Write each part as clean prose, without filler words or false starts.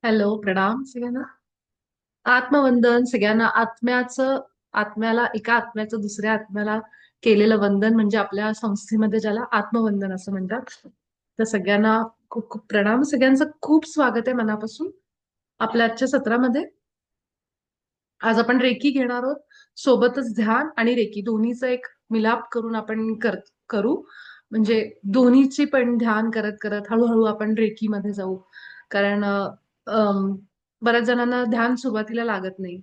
Hello, प्रणाम सगळ्यांना. आत्मवंदन सगळ्यांना. आत्म्याला एका आत्म्याचं दुसऱ्या आत्म्याला केलेलं वंदन म्हणजे आपल्या संस्थेमध्ये ज्याला आत्मवंदन असं म्हणतात. तर सगळ्यांना खूप खूप प्रणाम. सगळ्यांचं खूप स्वागत आहे मनापासून आपल्या आजच्या सत्रामध्ये. आज आपण रेकी घेणार आहोत. सोबतच ध्यान आणि रेकी दोन्हीचा एक मिलाप करून आपण करू. म्हणजे दोन्हीची पण ध्यान करत करत हळूहळू आपण रेकीमध्ये जाऊ. कारण अम, बऱ्याच जणांना ध्यान सुरुवातीला लागत नाही.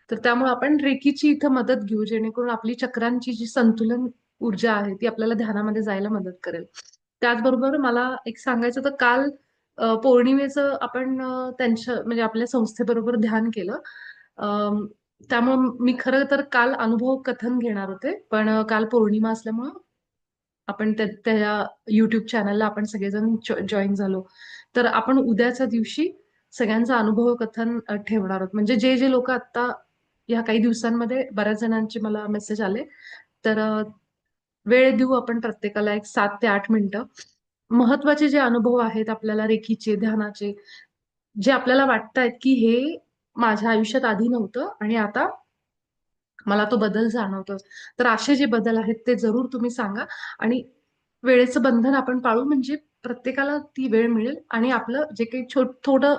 तर त्यामुळे आपण रेकीची इथं मदत घेऊ, जेणेकरून आपली चक्रांची जी संतुलन ऊर्जा आहे ती आपल्याला ध्यानामध्ये जायला मदत करेल. त्याचबरोबर मला एक सांगायचं तर काल पौर्णिमेचं आपण त्यांच्या म्हणजे आपल्या संस्थेबरोबर ध्यान केलं. अम, त्यामुळे मी खरं तर काल अनुभव कथन घेणार होते, पण काल पौर्णिमा असल्यामुळं आपण त्या युट्यूब चॅनलला आपण सगळेजण जॉईन झालो. तर आपण उद्याच्या दिवशी सगळ्यांचा अनुभव कथन ठेवणार आहोत. म्हणजे जे जे लोक आता या काही दिवसांमध्ये बऱ्याच जणांचे मला मेसेज आले, तर वेळ देऊ आपण प्रत्येकाला एक 7 ते 8 मिनिटं. महत्वाचे जे अनुभव आहेत आपल्याला रेखीचे, ध्यानाचे, जे आपल्याला वाटतायत की हे माझ्या आयुष्यात आधी नव्हतं आणि आता मला तो बदल जाणवतो. तर असे जे बदल आहेत ते जरूर तुम्ही सांगा. आणि वेळेचं बंधन आपण पाळू, म्हणजे प्रत्येकाला ती वेळ मिळेल आणि आपलं जे काही थोडं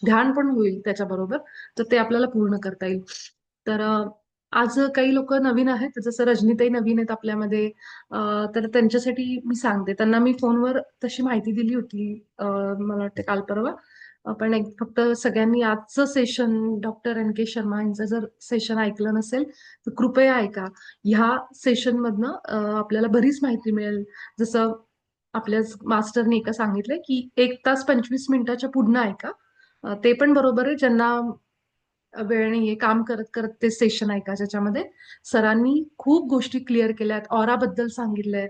ध्यान पण होईल त्याच्याबरोबर, तर ते आपल्याला पूर्ण करता येईल. तर आज काही लोक नवीन आहेत, जसं रजनीताई नवीन आहेत आपल्यामध्ये. तर त्यांच्यासाठी मी सांगते. त्यांना मी फोनवर तशी माहिती दिली होती, मला वाटते काल परवा. पण एक फक्त सगळ्यांनी आजचं सेशन, डॉक्टर एन के शर्मा यांचं जर सेशन ऐकलं नसेल तर कृपया ऐका. ह्या सेशन मधनं आपल्याला बरीच माहिती मिळेल. जसं आपल्या मास्टरने एका सांगितलंय की 1 तास 25 मिनिटाच्या पुढनं ऐका. ते पण बरोबर आहे. ज्यांना वेळ नाहीये, काम करत करत ते सेशन ऐका, ज्याच्यामध्ये सरांनी खूप गोष्टी क्लिअर केल्यात, ऑरा बद्दल सांगितलंय.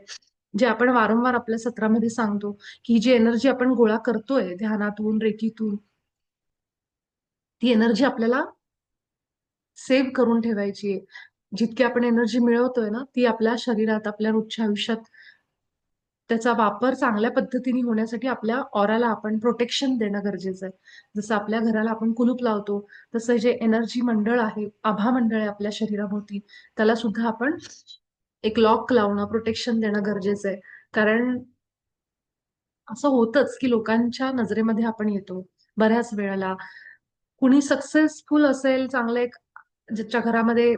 जे आपण वारंवार आपल्या सत्रामध्ये सांगतो की ही जी एनर्जी आपण गोळा करतोय ध्यानातून, रेकीतून, ती एनर्जी आपल्याला सेव्ह करून ठेवायची आहे. जितकी आपण एनर्जी मिळवतोय ना, ती आपल्या शरीरात, आपल्या रोजच्या आयुष्यात त्याचा वापर चांगल्या पद्धतीने होण्यासाठी आपल्या ऑराला आपण प्रोटेक्शन देणं गरजेचं आहे. जसं आपल्या घराला आपण कुलूप लावतो, तसं जे एनर्जी मंडळ आहे, आभा मंडळ आहे आपल्या शरीराभोवती, त्याला सुद्धा आपण एक लॉक लावणं, प्रोटेक्शन देणं गरजेचं आहे. कारण असं होतच की लोकांच्या नजरेमध्ये आपण येतो बऱ्याच वेळेला. कुणी सक्सेसफुल असेल, चांगलं एक ज्याच्या घरामध्ये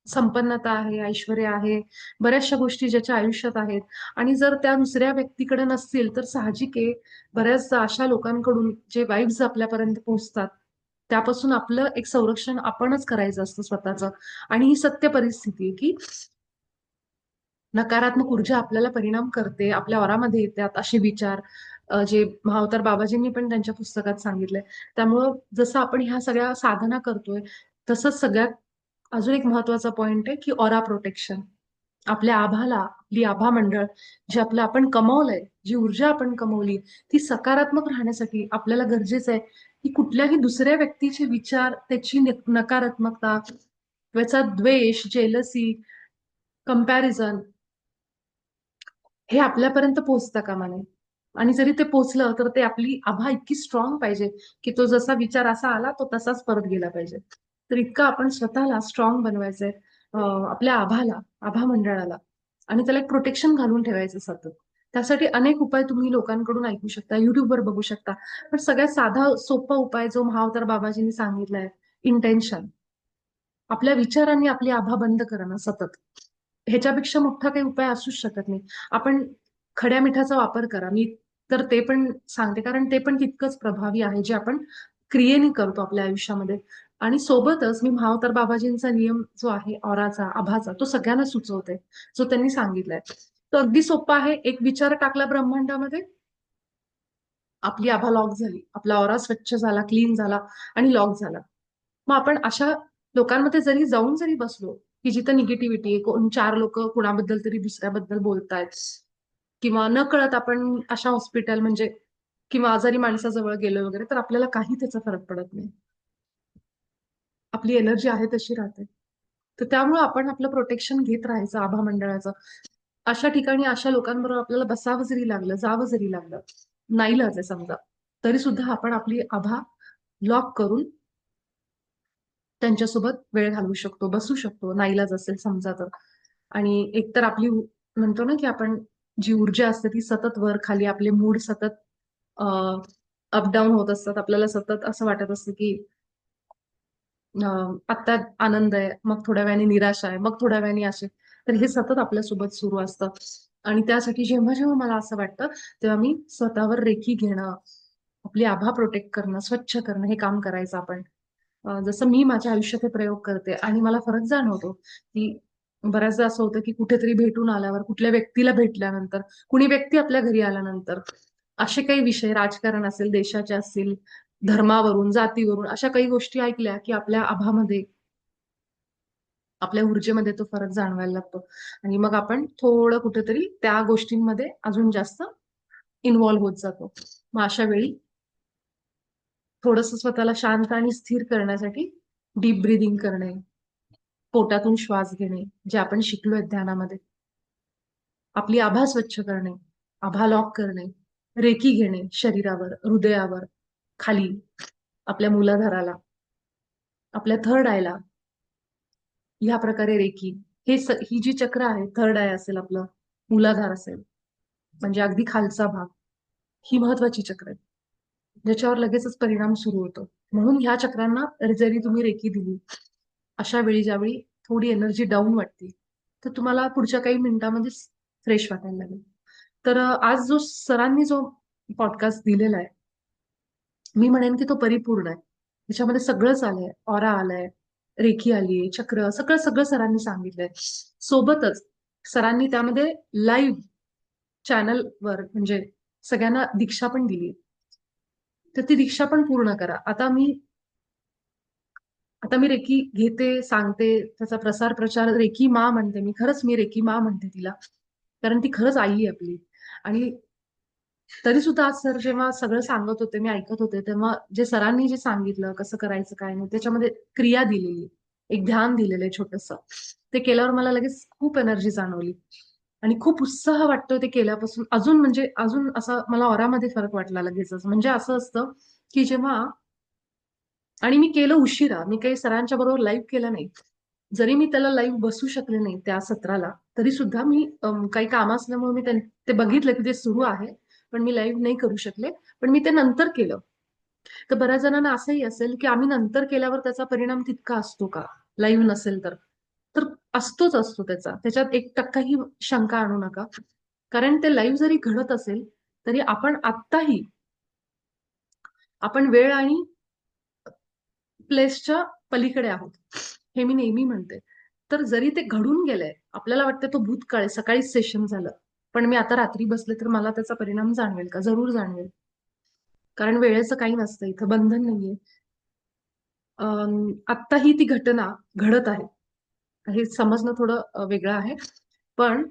संपन्नता आहे, ऐश्वर्य आहे, बऱ्याचशा गोष्टी ज्याच्या आयुष्यात आहेत, आणि जर त्या दुसऱ्या व्यक्तीकडे नसतील तर साहजिक आहे बऱ्याचदा अशा लोकांकडून जे वाईब्स आपल्यापर्यंत पोहोचतात त्यापासून आपलं एक संरक्षण आपणच करायचं असतं स्वतःचं. आणि ही सत्य परिस्थिती आहे की नकारात्मक ऊर्जा आपल्याला परिणाम करते, आपल्या औरामध्ये येतात असे विचार, जे महावतार बाबाजींनी पण त्यांच्या पुस्तकात सांगितलंय. त्यामुळं जसं आपण ह्या सगळ्या साधना करतोय, तसंच सगळ्यात अजून एक महत्वाचा पॉइंट आहे की ऑरा प्रोटेक्शन. आपल्या आभाला, आपली आभा मंडळ, जे आपलं आपण कमवलंय, जी ऊर्जा आपण कमवली, ती सकारात्मक राहण्यासाठी आपल्याला गरजेचं आहे की कुठल्याही दुसऱ्या व्यक्तीचे विचार, त्याची नकारात्मकता, त्याचा द्वेष, जेलसी, कंपॅरिझन, हे आपल्यापर्यंत पोहोचता कामा नये. आणि जरी ते पोहोचलं तर ते आपली आभा इतकी स्ट्रॉंग पाहिजे की तो जसा विचार असा आला तो तसाच परत गेला पाहिजे. तर इतकं आपण स्वतःला स्ट्रॉंग बनवायचंय, आपल्या आभाला, आभा मंडळाला, आणि त्याला एक प्रोटेक्शन घालून ठेवायचं सतत. त्यासाठी अनेक उपाय तुम्ही लोकांकडून ऐकू शकता, युट्यूबवर बघू शकता. पण सगळ्यात साधा सोपा उपाय जो महावतार बाबाजींनी सांगितलाय, इंटेन्शन. आपल्या विचारांनी आपली आभा बंद करणं सतत. ह्याच्यापेक्षा मोठा काही उपाय असूच शकत नाही. आपण खड्या मिठाचा वापर करा. मी तर ते पण सांगते, कारण ते पण तितकंच प्रभावी आहे, जे आपण क्रियेने करतो आपल्या आयुष्यामध्ये. आणि सोबतच मी महावतार बाबाजींचा नियम जो आहे ऑराचा, आभाचा, तो सगळ्यांना सुचवते, जो त्यांनी सांगितलाय. तो अगदी सोपा आहे. एक विचार टाकला ब्रह्मांडामध्ये, आपली आभा लॉक झाली, आपला ऑरा स्वच्छ झाला, क्लीन झाला आणि लॉक झाला. मग आपण अशा लोकांमध्ये जरी बसलो, की जिथं निगेटिव्हिटी आहे, कोण चार लोक कुणाबद्दल तरी दुसऱ्याबद्दल बोलतायत, किंवा न कळत आपण अशा हॉस्पिटल म्हणजे किंवा आजारी माणसाजवळ गेलो वगैरे, तर आपल्याला काही त्याचा फरक पडत नाही. आपली एनर्जी आहे तशी राहते. तर त्यामुळे आपण आपलं प्रोटेक्शन घेत राहायचं आभा मंडळाचं. अशा ठिकाणी अशा लोकांबरोबर आपल्याला बसावं जरी लागलं, जावं जरी लागलं, नाईलाज आहे समजा, तरी सुद्धा आपण आपली आभा लॉक करून त्यांच्यासोबत वेळ घालवू शकतो, बसू शकतो, नाईलाज असेल समजा तर. आणि एकतर आपली म्हणतो ना की आपण जी ऊर्जा असते ती सतत वर खाली, आपले मूड सतत अपडाऊन होत असतात. आपल्याला सतत असं वाटत असतं की आत्ता आनंद आहे, मग थोड्या वेळाने निराशा आहे, मग थोड्या वेळाने असे. तर हे सतत आपल्यासोबत सुरू असतं. आणि त्यासाठी जेव्हा जेव्हा मला असं वाटतं, तेव्हा मी स्वतःवर रेखी घेणं, आपली आभा प्रोटेक्ट करणं, स्वच्छ करणं हे काम करायचं आपण. जसं मी माझ्या आयुष्यात हे प्रयोग करते आणि मला फरक जाणवतो, की बऱ्याचदा असं होतं की कुठेतरी भेटून आल्यावर, कुठल्या व्यक्तीला भेटल्यानंतर, कुणी व्यक्ती आपल्या घरी आल्यानंतर, असे काही विषय राजकारण असेल, देशाचे असतील, धर्मावरून, जातीवरून अशा काही गोष्टी ऐकल्या की आपल्या आभामध्ये, आपल्या ऊर्जेमध्ये तो फरक जाणवायला लागतो. आणि मग आपण थोडं कुठेतरी त्या गोष्टींमध्ये अजून जास्त इन्व्हॉल्व्ह होत जातो. मग अशा वेळी थोडंसं स्वतःला शांत आणि स्थिर करण्यासाठी डीप ब्रीदिंग करणे, पोटातून श्वास घेणे, जे आपण शिकलोय ध्यानामध्ये, आपली आभा स्वच्छ करणे, आभा लॉक करणे, रेकी घेणे शरीरावर, हृदयावर, खाली, आपल्या मूलाधाराला, आपल्या थर्ड आयला, ह्या प्रकारे रेकी. ही जी चक्र आहे, थर्ड आय असेल आपलं, मूलाधार असेल, म्हणजे अगदी खालचा भाग, ही महत्वाची चक्र आहे, ज्याच्यावर लगेचच परिणाम सुरू होतो. म्हणून ह्या चक्रांना जरी तुम्ही रेकी दिली, अशा वेळी ज्यावेळी थोडी एनर्जी डाऊन वाटते, तर तुम्हाला पुढच्या काही मिनिटांमध्ये फ्रेश वाटायला लागेल. तर आज सरांनी जो पॉडकास्ट दिलेला आहे, मी म्हणेन की तो परिपूर्ण आहे. त्याच्यामध्ये सगळंच आलंय, ऑरा आलाय, रेखी आलीये, चक्र, सगळं सगळं सरांनी सांगितलंय. सोबतच सरांनी त्यामध्ये लाईव्ह चॅनलवर म्हणजे सगळ्यांना दीक्षा पण दिली. तर ती दीक्षा पण पूर्ण करा. आता मी रेकी घेते, सांगते, त्याचा प्रसार प्रचार रेकी मा म्हणते मी. खरंच मी रेकी मा म्हणते तिला, कारण ती खरंच आई आहे आपली. आणि तरी सुद्धा आज सर जेव्हा सगळं सांगत होते, मी ऐकत होते, तेव्हा सरांनी जे सांगितलं कसं करायचं काय नाही, त्याच्यामध्ये क्रिया दिलेली, एक ध्यान दिलेलं आहे छोटंसं. ते केल्यावर मला लगेच खूप एनर्जी जाणवली आणि खूप उत्साह वाटतो ते केल्यापासून. अजून म्हणजे अजून असा मला ऑरामध्ये फरक वाटला लगेचच. म्हणजे असं असतं की जेव्हा, आणि मी केलं उशिरा, मी काही सरांच्या बरोबर लाईव्ह केलं नाही. जरी मी त्याला लाईव्ह बसू शकले नाही त्या सत्राला, तरी सुद्धा मी काही काम असल्यामुळे मी ते बघितलं की ते सुरू आहे, पण मी लाईव्ह नाही करू शकले. पण मी ते नंतर केलं. तर बऱ्याच जणांना असंही असेल की आम्ही नंतर केल्यावर त्याचा परिणाम तितका असतो का, लाईव्ह नसेल तर. तर असतोच असतो त्याचा, त्याच्यात 1% ही शंका आणू नका. कारण ते लाईव्ह जरी घडत असेल, तरी आपण आत्ताही, आपण वेळ आणि प्लेसच्या पलीकडे आहोत, हे मी नेहमी म्हणते. तर जरी ते घडून गेलंय, आपल्याला वाटतं तो भूतकाळ आहे, सकाळीच सेशन झालं, पण मी आता रात्री बसले तर मला त्याचा परिणाम जाणवेल का? जरूर जाणवेल. कारण वेळेचं काही नसतं, इथं बंधन नाहीये. आत्ता ही ती घटना घडत आहे, हे समजणं थोडं वेगळं आहे. पण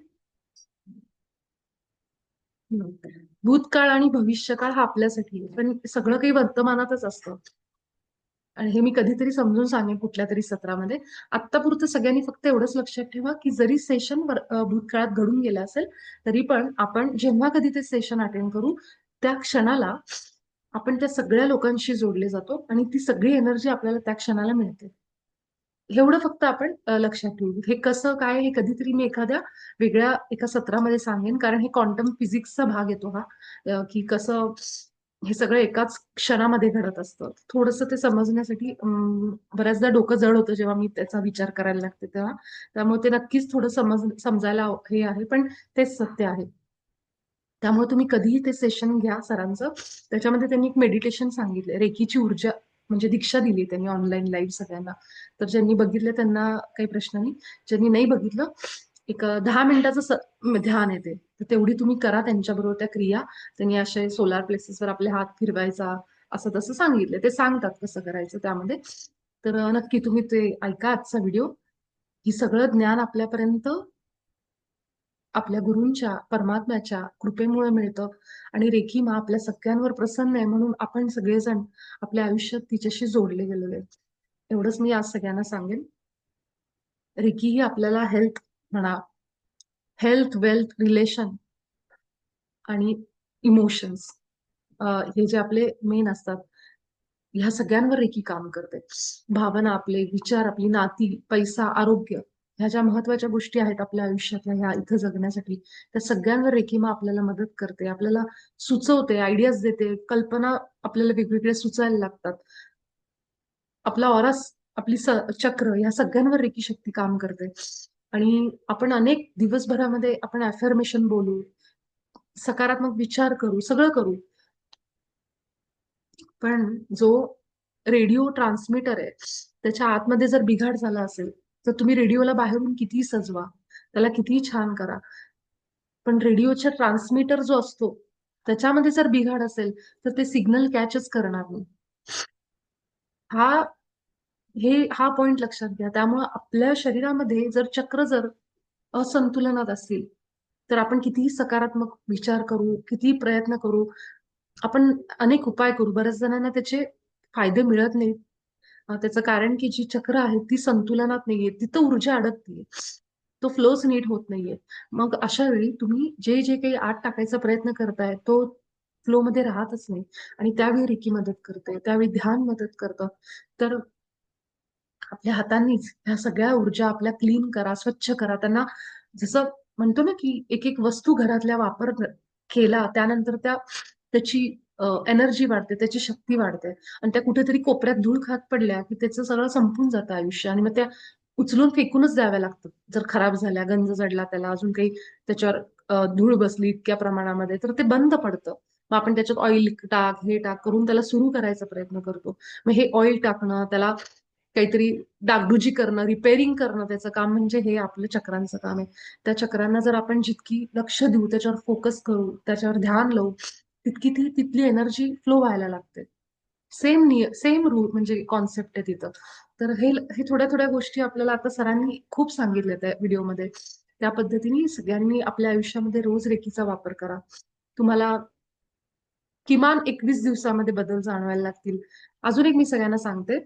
भूतकाळ आणि भविष्यकाळ हा आपल्यासाठी आहे, पण सगळं काही वर्तमानातच असतं. आणि हे मी कधीतरी समजून सांगेन कुठल्या तरी सत्रामध्ये. आत्तापुरतं सगळ्यांनी फक्त एवढंच लक्षात ठेवा की जरी सेशन भूतकाळात घडून गेलं असेल, तरी पण आपण जेव्हा कधी ते सेशन अटेंड करू, त्या क्षणाला आपण त्या सगळ्या लोकांशी जोडले जातो आणि ती सगळी एनर्जी आपल्याला त्या क्षणाला मिळते. एवढं फक्त आपण लक्षात ठेवू. हे कसं काय, हे कधीतरी मी एखाद्या वेगळ्या एका सत्रामध्ये सांगेन, कारण हे क्वांटम फिजिक्सचा भाग येतो हा. की कसं हे सगळं एकाच क्षणामध्ये घडत असतं. थोडंसं ते समजण्यासाठी बऱ्याचदा डोकं जड होतं जेव्हा मी त्याचा विचार करायला लागते तेव्हा. त्यामुळे ते नक्कीच थोडं समजायला हे आहे, पण तेच सत्य आहे. त्यामुळे तुम्ही कधीही ते सेशन घ्या सरांचं. त्याच्यामध्ये त्यांनी एक मेडिटेशन सांगितलंय, रेकीची ऊर्जा म्हणजे दीक्षा दिली त्यांनी ऑनलाईन लाईव्ह सगळ्यांना. तर ज्यांनी बघितलं त्यांना काही प्रश्न नाही, ज्यांनी नाही बघितलं एक 10 मिनिटाचं ध्यान येते. तर तेवढी तुम्ही करा त्यांच्याबरोबर त्या क्रिया. त्यांनी असे सोलार प्लेसेसवर आपले हात फिरवायचा, असं तसं सांगितले. ते सांगतात कसं करायचं त्यामध्ये. तर नक्की तुम्ही ते ऐका आजचा व्हिडिओ. ही सगळं ज्ञान आपल्यापर्यंत आपल्या गुरूंच्या, परमात्म्याच्या कृपेमुळे मिळतं. आणि रेखी मा आपल्या सगळ्यांवर प्रसन्न आहे म्हणून आपण सगळेजण आपल्या आयुष्यात तिच्याशी जोडले गेलेले आहेत. एवढंच मी आज सगळ्यांना सांगेन. रेकी ही आपल्याला हेल्थ म्हणा, हेल्थ, वेल्थ, रिलेशन आणि इमोशन्स, हे जे आपले मेन असतात, ह्या सगळ्यांवर रेकी काम करते. भावना, आपले विचार, आपली नाती, पैसा, आरोग्य, ह्या ज्या महत्वाच्या गोष्टी आहेत आपल्या आयुष्यातल्या ह्या इथं जगण्यासाठी, त्या सगळ्यांवर रेकीमा आपल्याला मदत करते, आपल्याला सुचवते, आयडियाज देते, कल्पना आपल्याला वेगवेगळ्या सुचायला लागतात. आपला ऑरस, आपली चक्र, ह्या सगळ्यांवर रेकी शक्ती काम करते. आणि आपण अनेक दिवसभरामध्ये आपण अफर्मेशन बोलू, सकारात्मक विचार करू, सगळं करू. पण जो रेडिओ ट्रान्समीटर आहे, त्याच्या आतमध्ये जर बिघाड झाला असेल, तर तुम्ही रेडिओला बाहेरून कितीही सजवा, त्याला कितीही छान करा. पण रेडिओचा ट्रान्समीटर जो असतो, त्याच्यामध्ये जर बिघाड असेल, तर ते सिग्नल कॅचच करणार नाही. हा हा पॉइंट लक्षात घ्या. त्यामुळे आपल्या शरीरामध्ये जर चक्र जर असंतुलनात असतील, तर आपण कितीही सकारात्मक विचार करू, कितीही प्रयत्न करू, आपण अनेक उपाय करू, बऱ्याच जणांना त्याचे फायदे मिळत नाहीत. त्याचं कारण की जी चक्र आहेत ती संतुलनात नाहीये, तिथं ऊर्जा अडकतीये, तो फ्लोच नीट होत नाहीये. मग अशा वेळी तुम्ही जे जे काही आत टाकायचा प्रयत्न करताय तो फ्लो मध्ये राहतच नाही. आणि त्यावेळी रेकी मदत करते, त्यावेळी ध्यान मदत करतं. तर आपल्या हातांनीच ह्या सगळ्या ऊर्जा आपल्या क्लीन करा, स्वच्छ करा. त्यांना जसं म्हणतो ना, की एक एक वस्तू घरातल्या वापर केला, त्यानंतर त्याची एनर्जी वाढते, त्याची शक्ती वाढते. आणि त्या कुठेतरी कोपऱ्यात धूळ खात पडल्या, की त्याचं सगळं संपून जातं आयुष्य. आणि मग त्या उचलून फेकूनच द्याव्या लागतात. जर खराब झाल्या, गंज चढला त्याला, अजून काही त्याच्यावर धूळ बसली इतक्या प्रमाणामध्ये, तर ते बंद पडतं. मग आपण त्याच्यात ऑइल टाक, हे टाक करून त्याला सुरू करायचा प्रयत्न करतो. मग हे ऑइल टाकणं, त्याला काहीतरी डागडुजी करणं, रिपेअरिंग करणं, त्याचं काम म्हणजे हे आपलं चक्रांचं काम आहे. त्या चक्रांना जर आपण जितकी लक्ष देऊ, त्याच्यावर फोकस करू, त्याच्यावर ध्यान लावू, तितकी ती तिथली एनर्जी फ्लो व्हायला लागते. सेम रूल म्हणजे कॉन्सेप्ट आहे तिथं. तर हे हे थोड्या थोड्या गोष्टी आपल्याला आता सरांनी खूप सांगितल्या त्या व्हिडिओमध्ये. त्या पद्धतीने सगळ्यांनी आपल्या आयुष्यामध्ये रोज रेकीचा वापर करा. तुम्हाला किमान 21 दिवसामध्ये बदल जाणवायला लागतील. अजून एक मी सगळ्यांना सांगते,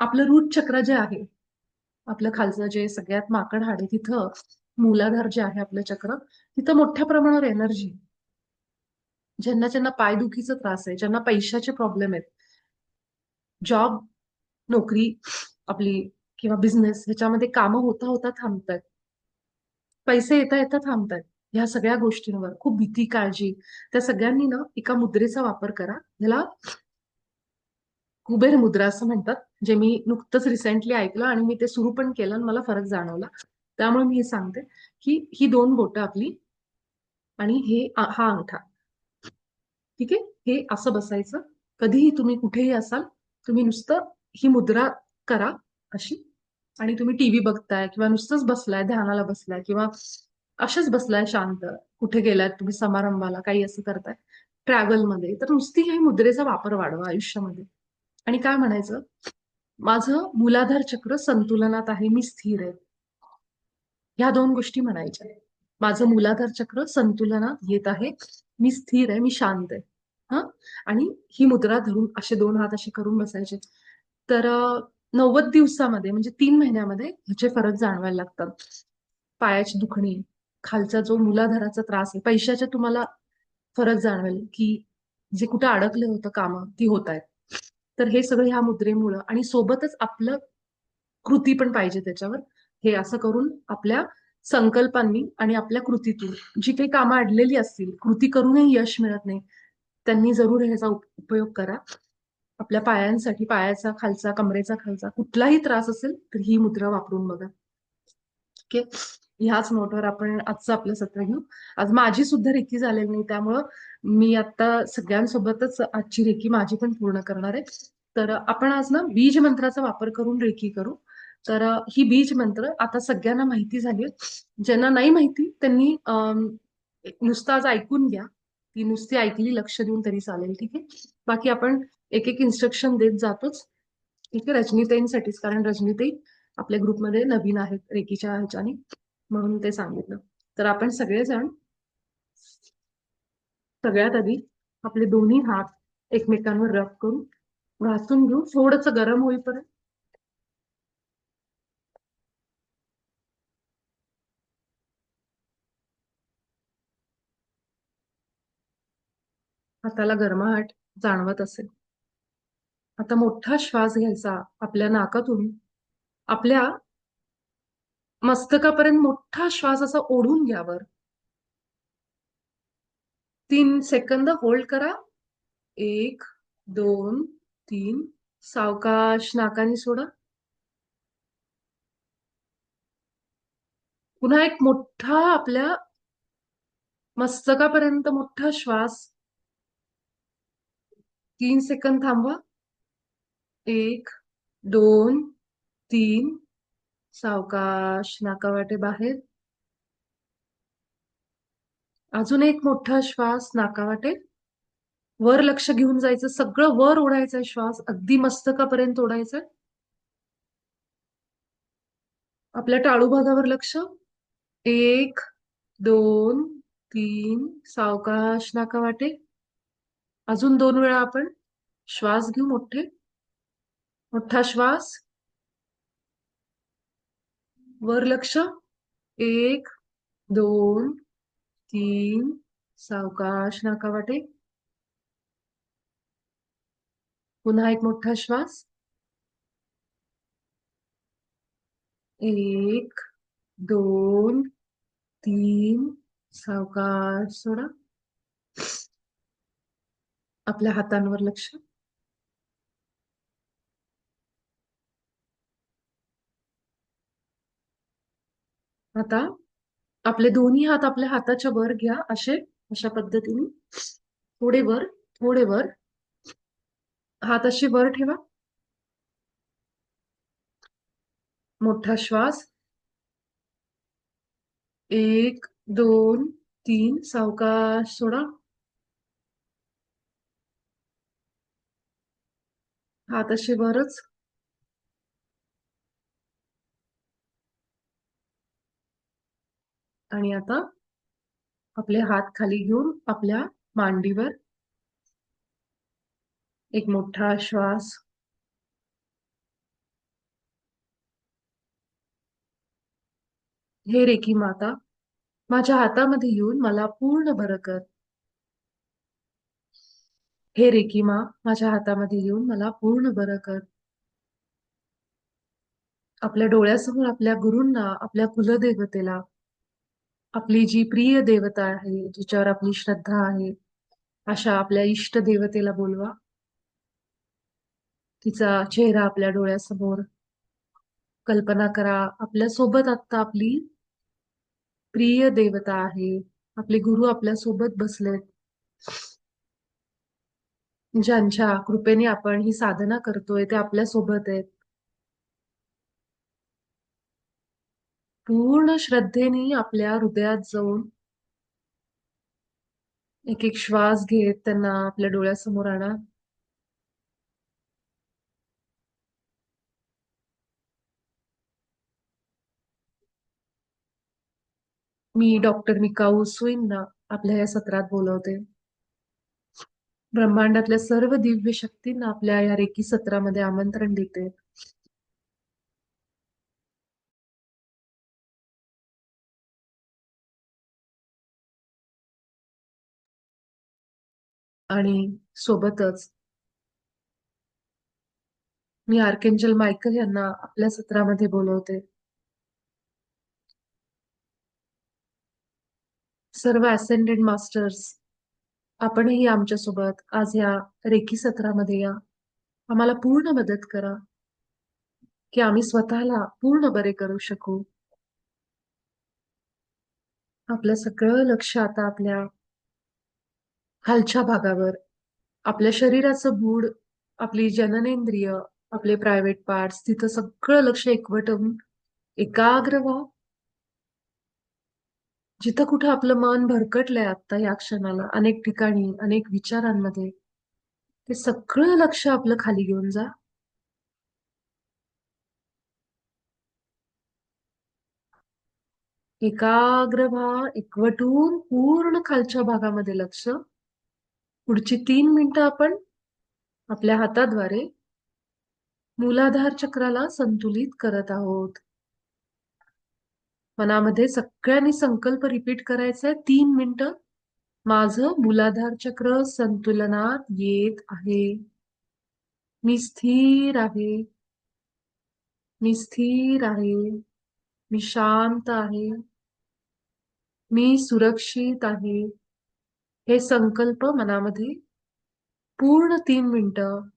आपलं रूट चक्र जे आहे, आपलं खालचं जे सगळ्यात माकड हाड आहे, तिथं मूलाधार जे आहे आपलं चक्र, तिथं मोठ्या प्रमाणावर एनर्जी. ज्यांना ज्यांना पायदुखीचा त्रास आहे, ज्यांना पैशाचे प्रॉब्लेम आहेत, जॉब, नोकरी आपली किंवा बिझनेस ह्याच्यामध्ये कामं होता होता थांबतायत, पैसे येता येता थांबतायत, ह्या सगळ्या गोष्टींवर खूप भीती, काळजी, त्या सगळ्यांनी ना एका मुद्रेचा वापर करा. ह्याला कुबेर मुद्रा असं म्हणतात, जे मी नुकतंच रिसेंटली ऐकलं आणि मी ते सुरू पण केलं आणि मला फरक जाणवला. त्यामुळे मी हे सांगते, की ही 2 बोटं आपली आणि हा अंगठा, ठीक आहे? हे असं बसायचं. कधीही तुम्ही कुठेही असाल, तुम्ही नुसतं ही मुद्रा करा अशी. आणि तुम्ही टीव्ही बघताय किंवा नुसतंच बसलाय, ध्यानाला बसलाय किंवा असेच बसलाय शांत, कुठे गेलात तुम्ही समारंभाला, काही असं करताय, ट्रॅव्हलमध्ये, तर नुसती ही मुद्रेचा वापर वाढवा आयुष्यामध्ये. आणि काय म्हणायचं, माझं मूलाधार चक्र संतुलनात आहे, मी स्थिर आहे. ह्या 2 गोष्टी म्हणायच्या. माझं मूलाधार चक्र संतुलनात येत आहे, मी स्थिर आहे, मी शांत आहे. हं? आणि ही मुद्रा धरून असे 2 हात असे करून बसायचे. तर 90 दिवसामध्ये म्हणजे 3 महिन्यामध्ये ह्याचे फरक जाणवायला लागतात. पायाची दुखणी, खालचा जो मूलाधाराचा त्रास आहे, पैशाच्या तुम्हाला फरक जाणवेल, की जे कुठे अडकले होतं कामं, ती होतायत. तर हे सगळं ह्या मुद्रेमुळं. आणि सोबतच आपलं कृती पण पाहिजे त्याच्यावर. हे असं करून आपल्या संकल्पांनी आणि आपल्या कृतीतून जी काही कामं अडलेली असतील, कृती करूनही यश मिळत नाही, त्यांनी जरूर ह्याचा उपयोग करा. आपल्या पायांसाठी, पायाचा खालचा, कमरेचा खालचा कुठलाही त्रास असेल, तर ही मुद्रा वापरून बघा. ओके? ह्याच नोटवर आपण आजचं आपलं सत्र घेऊ. आज माझी सुद्धा रेकी झालेली नाही, त्यामुळं मी आता सगळ्यांसोबतच आजची रेकी माझी पण पूर्ण करणार आहे. तर आपण आज ना बीज मंत्राचा वापर करून रेकी करू. तर ही बीज मंत्र आता सगळ्यांना माहिती झाली. ज्यांना नाही माहिती त्यांनी नुसतं आज ऐकून घ्या. ती नुसती ऐकली लक्ष देऊन तरी चालेल, ठीक आहे. बाकी आपण एक एक इन्स्ट्रक्शन देत जातोच. ठीक आहे, रजनीताईंसाठीच, कारण रजनीताई आपल्या ग्रुपमध्ये नवीन आहेत रेकीच्या ह्याच्याने, म्हणून ते सांगितलं. तर आपण सगळेजण सगळ्यात आधी आपले दोन्ही हात एकमेकांवर रब करून घासून घेऊ, थोडंसं गरम होईपर्यंत. हाताला गरमाहट जाणवत असेल. आता मोठा श्वास घ्यायचा आपल्या नाकातून, आपल्या मस्तकापर्यंत मोठा श्वास असा ओढून घ्यावर. 3 सेकंद होल्ड करा. 1, 2, 3. सावकाश नाकाने सोडा. पुन्हा एक मोठा आपल्या मस्तकापर्यंत मोठा श्वास. 3 सेकंद थांबवा. 1, 2, 3. सावकाश नाकावाटे बाहेर. अजून एक मोठा श्वास नाकावाटे. वर लक्ष घेऊन जायचं, सगळं वर ओढायचं श्वास, अगदी मस्तकापर्यंत ओढायचं. आपल्या टाळू भागावर लक्ष. 1, 2, 3. सावकाश नाकावाटे. अजून 2 वेळा आपण श्वास घेऊ मोठे. मोठा श्वास. वर लक्ष. 1, 2, 3. सावकाश नाकावाटे. पुन्हा एक मोठा श्वास. 1, 2, 3. सावकाश सोडा. आपल्या हातांवर लक्ष. आता आपले दोन्ही हात आपल्या हाताच्या वर घ्या, अशा पद्धतीने. थोडे वर, थोडे वर. हात असे वर ठेवा. मोठा श्वास. 1, 2, 3. सावकाश सोडा. हात असे वरच. आणि आता आपले हात खाली घेऊन आपल्या मांडीवर एक मोठा श्वास. हे रेकी माता, माझ्या हातामध्ये येऊन मला पूर्ण बरं कर. हे रेकी मा, माझ्या हातामध्ये येऊन मला पूर्ण बरं कर. आपल्या डोळ्यासमोर आपल्या गुरूंना, आपल्या कुलदेवतेला, आपली जी प्रिय देवता आहे, जिच्यावर आपली श्रद्धा आहे, अशा आपल्या इष्ट देवतेला बोलवा. तिचा चेहरा आपल्या डोळ्यासमोर. कल्पना करा आपल्या सोबत आता आपली प्रिय देवता आहे, आपले गुरु आपल्या सोबत बसलेत, ज्यांच्या कृपेने आपण ही साधना करतोय ते आपल्या सोबत आहेत. पूर्ण श्रद्धेने आपल्या हृदयात जाऊन एक एक श्वास घेत त्यांना आपल्या डोळ्यासमोर आणा. मी डॉक्टर मिकाऊ सुईंना आपल्या या सत्रात बोलवते. ब्रह्मांडातल्या सर्व दिव्य शक्तींना आपल्या या रेकी सत्रामध्ये आमंत्रण देते. आणि सोबतच मी आर्केंजल मायकल यांना आपल्या सत्रामध्ये बोलवते. सर्व असेंडेड मास्टर्स, आपणही आमच्यासोबत आज या रेकी सत्रामध्ये या. आम्हाला पूर्ण मदत करा की आम्ही स्वतःला पूर्ण बरे करू शकू. आपलं सगळं लक्ष आता आपल्या खालच्या भागावर, आपल्या शरीराचं बूड, आपली जननेंद्रिय, आपले प्रायव्हेट पार्ट्स, तिथं सगळं लक्ष एकवटून एकाग्र व्हा. जिथं कुठं आपलं मन भरकटलंय आता या क्षणाला, अनेक ठिकाणी, अनेक विचारांमध्ये, ते सगळं लक्ष आपलं खाली घेऊन जा. एकाग्र व्हा, एकवटून पूर्ण खालच्या भागामध्ये लक्ष. पुढची 3 मिनिटं आपण आपल्या हाताद्वारे मूलाधार चक्राला संतुलित करत आहोत. मनामध्ये सगळ्यांनी संकल्प रिपीट करायचा आहे. 3 मिनिटं माझं मूलाधार चक्र संतुलनात येत आहे. मी स्थिर आहे. मी स्थिर आहे. मी शांत आहे. मी सुरक्षित आहे. हे संकल्प मनामध्ये पूर्ण 3 मिनिटं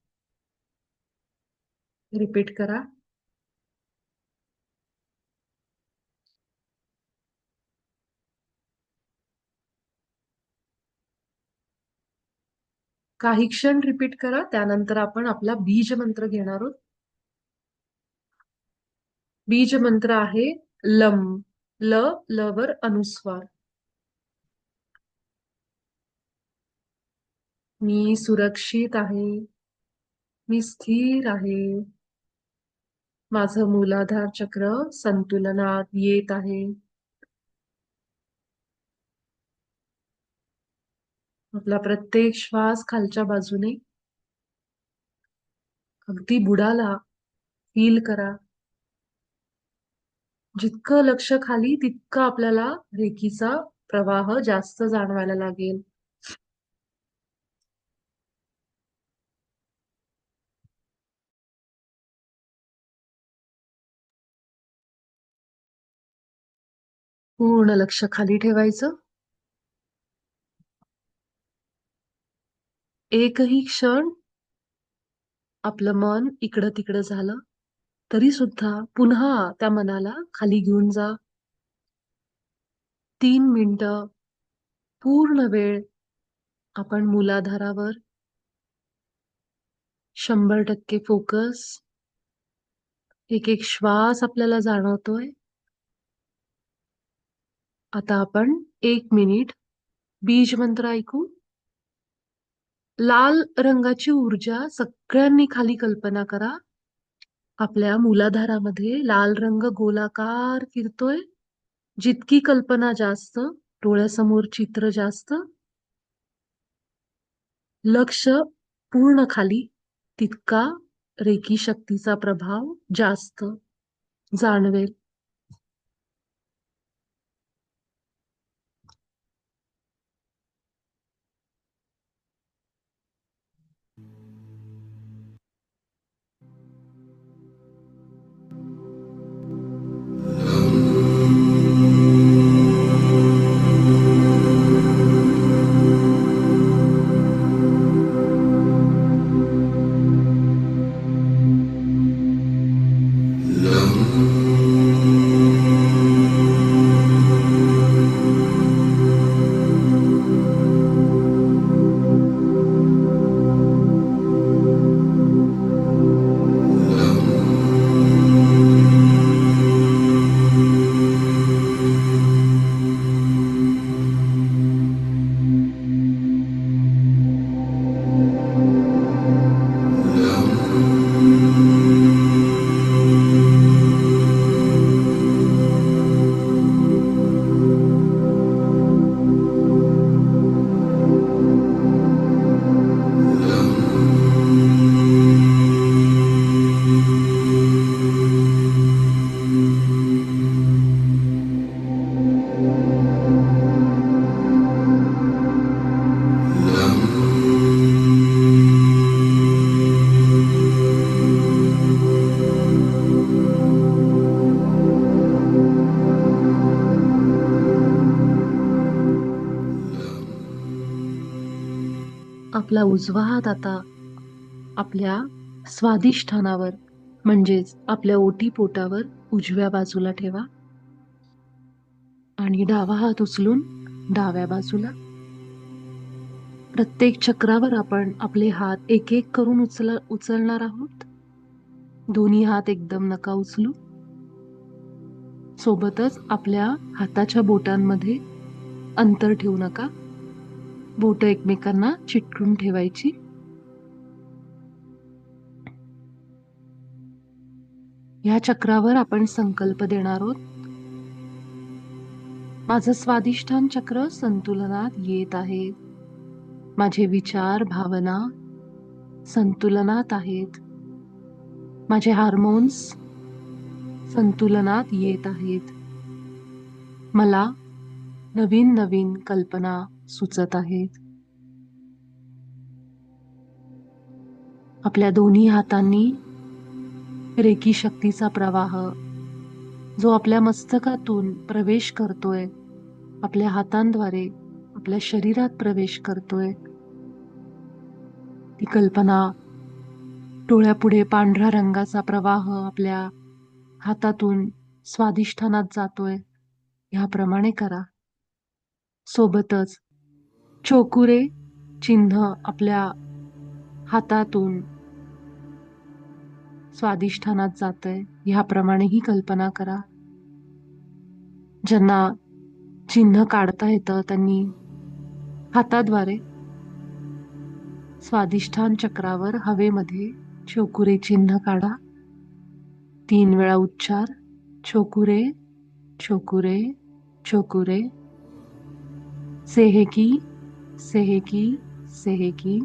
रिपीट करा. काही क्षण रिपीट करा. त्यानंतर आपण आपला बीज मंत्र घेणार आहोत. बीज मंत्र आहे लम. ल वर अनुस्वार. मी सुरक्षित आहे. मी स्थिर आहे. माझं मूलाधार चक्र संतुलनात येत आहे. आपला प्रत्येक श्वास खालच्या बाजूने अगदी बुडाला फील करा. जितकं लक्ष खाली तितकं आपल्याला रेकीचा प्रवाह जास्त जाणवायला लागेल. पूर्ण लक्ष खाली ठेवायचं. एकही क्षण आपलं मन इकडं तिकडं झालं तरी सुद्धा पुन्हा त्या मनाला खाली घेऊन जा. 3 मिनिटं पूर्ण वेळ आपण मूलाधारावर 100% फोकस. एक एक श्वास आपल्याला जाणवतोय. आता आपण 1 मिनिट बीज मंत्र ऐकू. लाल रंगाची ऊर्जा सगळ्यांनी खाली कल्पना करा. आपल्या मूलाधारामध्ये लाल रंग गोलाकार फिरतोय. जितकी कल्पना जास्त, डोळ्यासमोर चित्र जास्त, लक्ष पूर्ण खाली, तितका रेकी शक्तीचा प्रभाव जास्त जाणवेल. आपला उजवा हात आता आपल्या स्वादिष्ठानावर म्हणजेच आपल्या ओटीपोटावर उजव्या बाजूला ठेवा आणि डावा हात उचलून डाव्या बाजूला. प्रत्येक चक्रावर आपण आपले हात एक एक करून उचलणार आहोत. दोन्ही हात एकदम नका उचलू. सोबतच आपल्या हाताच्या बोटांमध्ये अंतर ठेवू नका. बोट एकमेकांना चिटकून ठेवायची. या चक्रावर आपण संकल्प देणार आहोत. माझं स्वादिष्ठान चक्र संतुलनात येत आहे. माझे विचार भावना संतुलनात आहेत. माझे हार्मोन्स संतुलनात येत आहेत. मला नवीन नवीन कल्पना सुचत आहेत. आपल्या दोन्ही हातांनी रेकी शक्तीचा प्रवाह जो आपल्या मस्तकातून प्रवेश करतोय, आपल्या हातांद्वारे आपल्या शरीरात प्रवेश करतोय. ती कल्पना डोळ्यापुढे पांढऱ्या रंगाचा प्रवाह आपल्या हातातून स्वादिष्ठानात जातोय, ह्याप्रमाणे करा. सोबतच चोकुरे चिन्ह आपल्या हातातून स्वादिष्ठानात जातंय, ह्याप्रमाणे ही कल्पना करा. ज्यांना चिन्ह काढता येतं त्यांनी हाताद्वारे स्वादिष्ठान चक्रावर हवेमध्ये चोकुरे चिन्ह काढा. 3 वेळा उच्चार. चोकुरे चोकुरे चोकुरे. सेहेकी सेहेकी सेहेकी.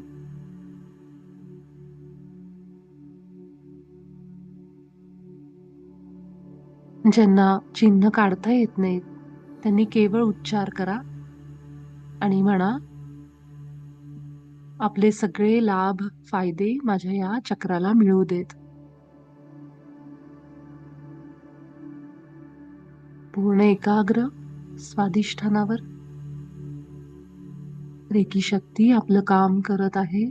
ज्यांना चिन्ह काढता येत नाहीत त्यांनी केवळ उच्चार करा आणि म्हणा, आपले सगळे लाभ फायदे माझ्या या चक्राला मिळू देत. पूर्ण एकाग्र स्वादिष्ठानावर रेकी शक्ती आपलं काम करत आहे.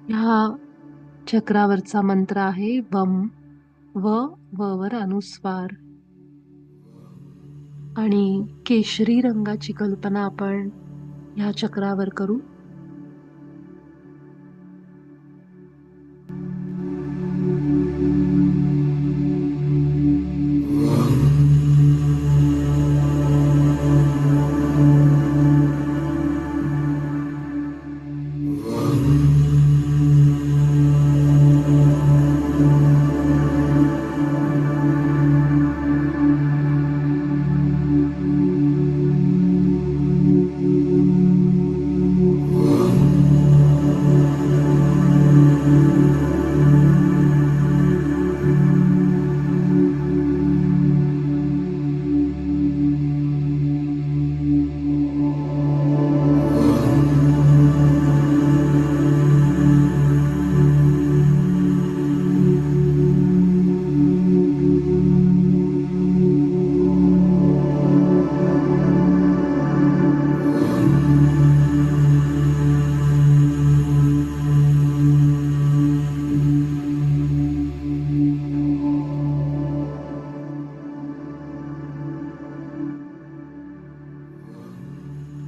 ह्या चक्रावरचा मंत्र आहे वम. व वर अनुस्वार. आणि केशरी रंगाची कल्पना आपण ह्या चक्रावर करू.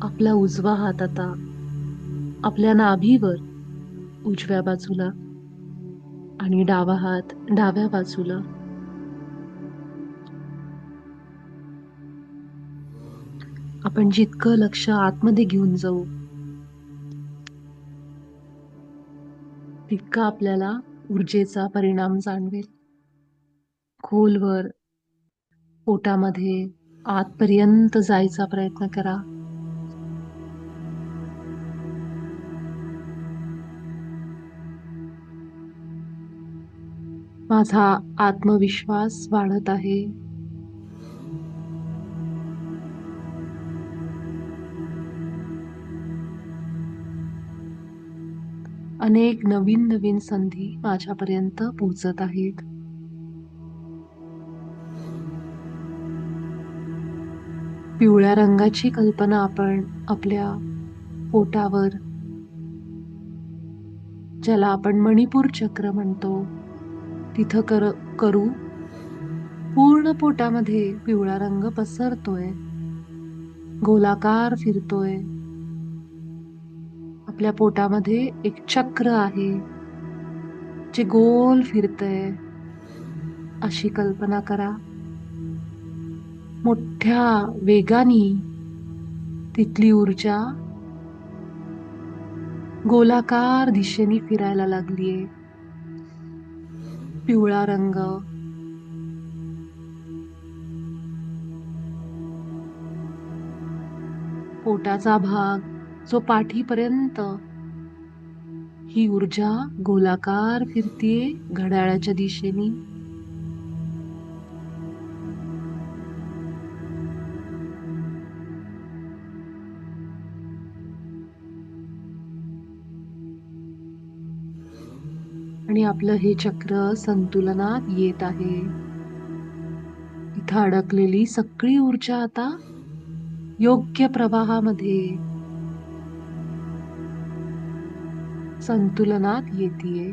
आपला उजवा हात आता आपल्या नाभीवर उजव्या बाजूला आणि डावा हात डाव्या बाजूला. आपण जितकं लक्ष आतमध्ये घेऊन जाऊ तितका आपल्याला ऊर्जेचा परिणाम जाणवेल. खोलवर पोटामध्ये आतपर्यंत जायचा प्रयत्न करा. माझा आत्मविश्वास वाढत आहे. अनेक नवीन नवीन संधी माझ्यापर्यंत पोहोचत आहेत. पिवळ्या रंगाची कल्पना आपण आपल्या पोटावर, ज्याला आपण मणिपूर चक्र म्हणतो, तिथं करू. पूर्ण पोटामध्ये पिवळा रंग पसरतोय, गोलाकार फिरतोय. आपल्या पोटामध्ये एक चक्र आहे जे गोल फिरतय. अशी कल्पना करा. मोठ्या वेगाने तिथली ऊर्जा गोलाकार दिशेने फिरायला लागलीये. पिवळा रंग पोटाचा भाग जो पाठीपर्यंत, ही ऊर्जा गोलाकार फिरतीये घड्याळाच्या दिशेने. आणि आपलं हे चक्र संतुलनात येत आहे. इथं अडकलेली सगळी ऊर्जा आता योग्य प्रवाहामध्ये संतुलनात येतीये.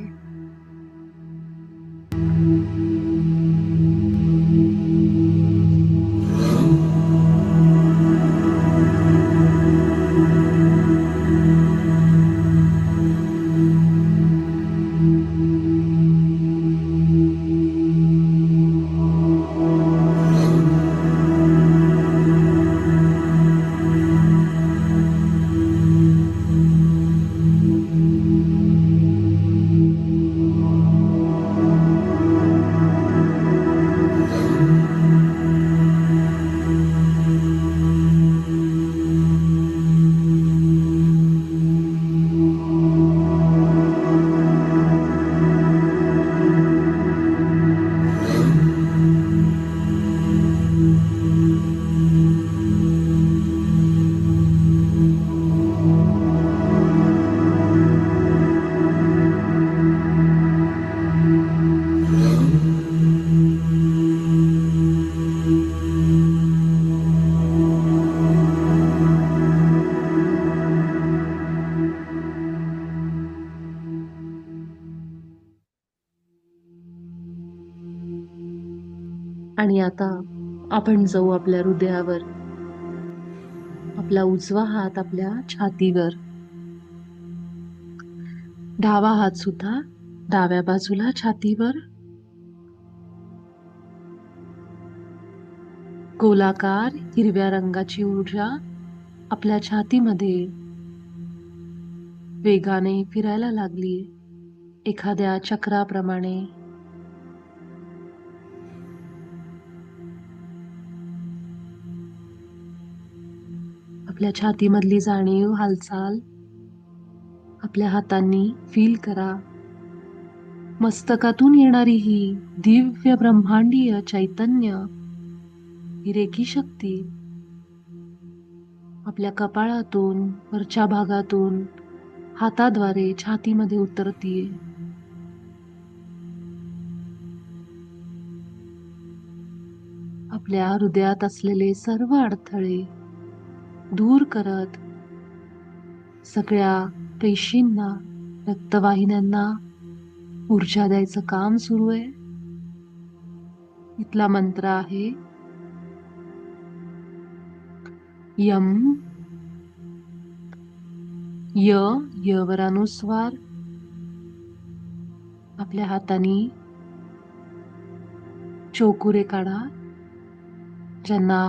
आणि आता आपण जाऊ आपल्या हृदयावर. आपला उजवा हात आपल्या छातीवर, डावा हात सुद्धा डाव्या बाजूला छातीवर. गोलाकार हिरव्या रंगाची ऊर्जा आपल्या छातीमध्ये वेगाने फिरायला लागली, एखाद्या चक्राप्रमाणे. आपल्या छातीमधली जाणीव, हालचाल आपल्या हातांनी फील करा. मस्तकातून येणारी ही दिव्य ब्रह्मांडीय चैतन्य, ही रेकी शक्ती आपल्या कपाळातून, वरच्या भागातून हाताद्वारे छातीमध्ये उतरतीये. आपल्या हृदयात असलेले सर्व अडथळे दूर करत सगळ्या पेशींना, रक्तवाहिन्यांना ऊर्जा द्यायचं काम सुरू आहे. इथला मंत्र आहे यम. यवर अनुस्वार. आपल्या हाताने चोकुरे काढा. ज्यांना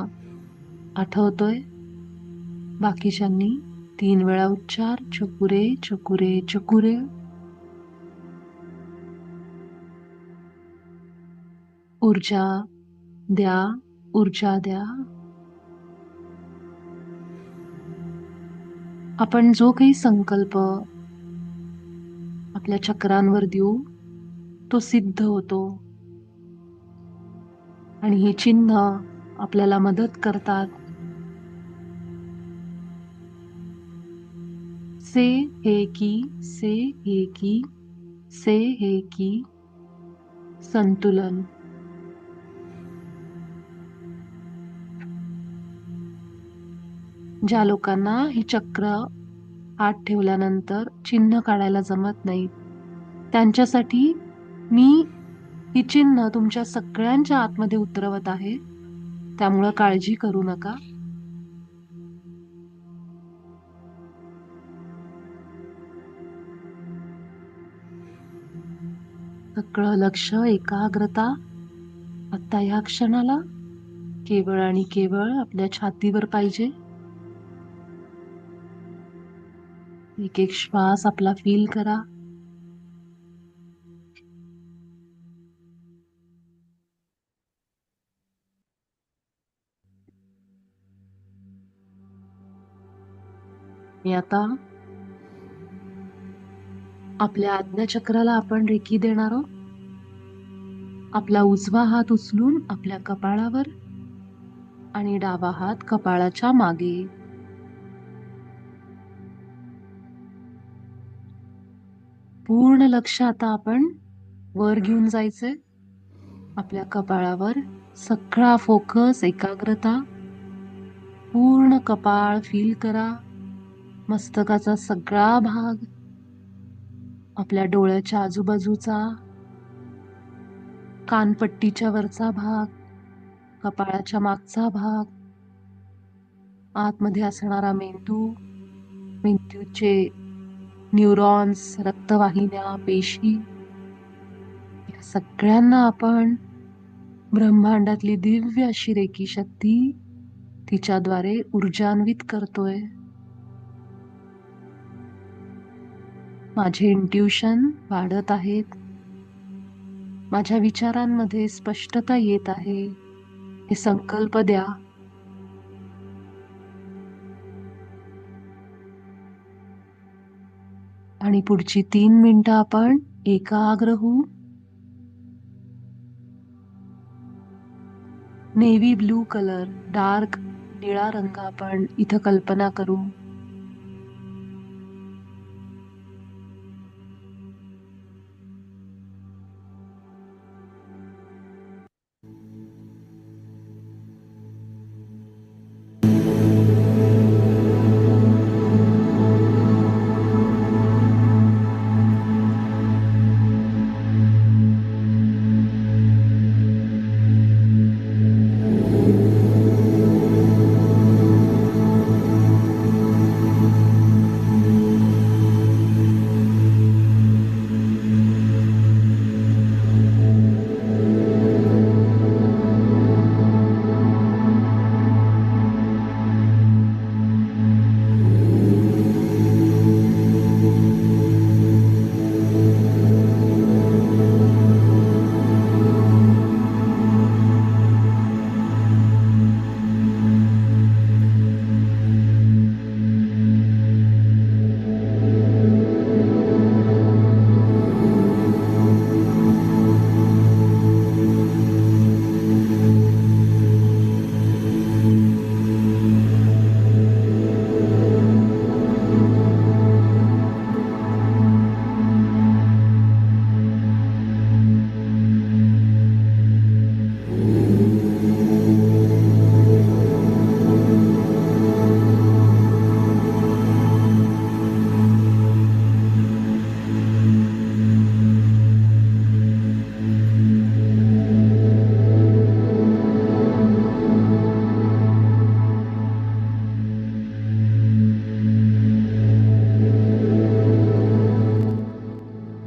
आठवतोय, बाकीच्यांनी 3 वेळा उच्चार. चकुरे चकुरे चकुरे. ऊर्जा द्या, ऊर्जा द्या. आपण जो काही संकल्प आपल्या चक्रांवर देऊ, तो सिद्ध होतो. आणि ही चिन्ह आपल्याला मदत करतात. से हे की, से हे की, से हे की. संतुलन. ज्या लोकांना ही चक्र हात ठेवल्यानंतर चिन्ह काढायला जमत नाही, त्यांच्यासाठी मी ही चिन्ह तुमच्या सगळ्यांच्या आतमध्ये उतरवत आहे, त्यामुळं काळजी करू नका. सगळं लक्ष, एकाग्रता आता या क्षणाला केवळ आणि केवळ आपल्या छातीवर पाहिजे. एक एक श्वास आपला फील करा. आणि आता आपल्या आज्ञाचक्राला आपण रेकी देणार आहोत. आपला उजवा हात उचलून आपल्या कपाळावर आणि डावा हात कपाळाच्या मागे. पूर्ण लक्ष आता आपण वर घेऊन जायचंय. आपल्या कपाळावर सगळा फोकस, एकाग्रता. पूर्ण कपाळ फील करा. मस्तकाचा सगळा भाग, आपल्या डोळ्याच्या आजूबाजूचा, कानपट्टीच्या वरचा भाग, कपाळाच्या मागचा भाग, आतमध्ये असणारा मेंदू, मेंदूचे न्यूरॉन्स, रक्तवाहिन्या, पेशी, या सगळ्यांना आपण ब्रह्मांडातली दिव्य अशी रेकी शक्ती तिच्याद्वारे ऊर्जान्वित करतोय. माझे इंट्युशन वाढत आहेत. माझ्या विचारांमध्ये स्पष्टता येत आहे. हे संकल्प द्या. आणि पुढची 3 मिनिटं आपण एकाग्र होऊ. नेव्ही ब्लू कलर, डार्क निळा रंग आपण इथं कल्पना करू.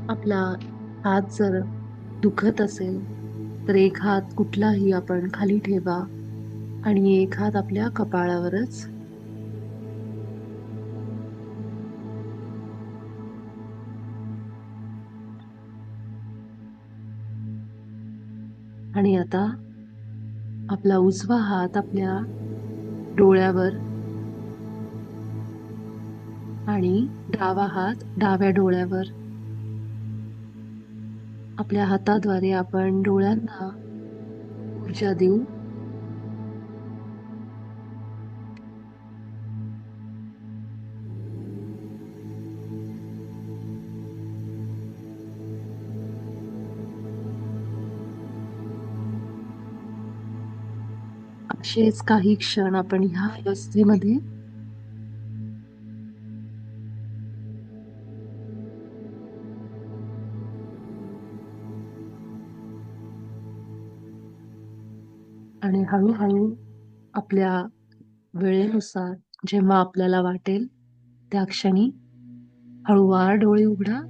आपला हात जर दुखत असेल तर एक हात कुठलाही आपण खाली ठेवा आणि एक हात आपल्या कपाळावरच. आणि आता आपला उजवा हात आपल्या डोळ्यावर आणि डावा हात डाव्या डोळ्यावर. आपल्या हाताद्वारे आपण डोळ्यांना ऊर्जा देऊ. असेच काही क्षण आपण ह्या अवस्थेमध्ये आणि हळूहळू आपल्या वेळेनुसार जेव्हा आपल्याला वाटेल त्या क्षणी हळूवार डोळे उघडा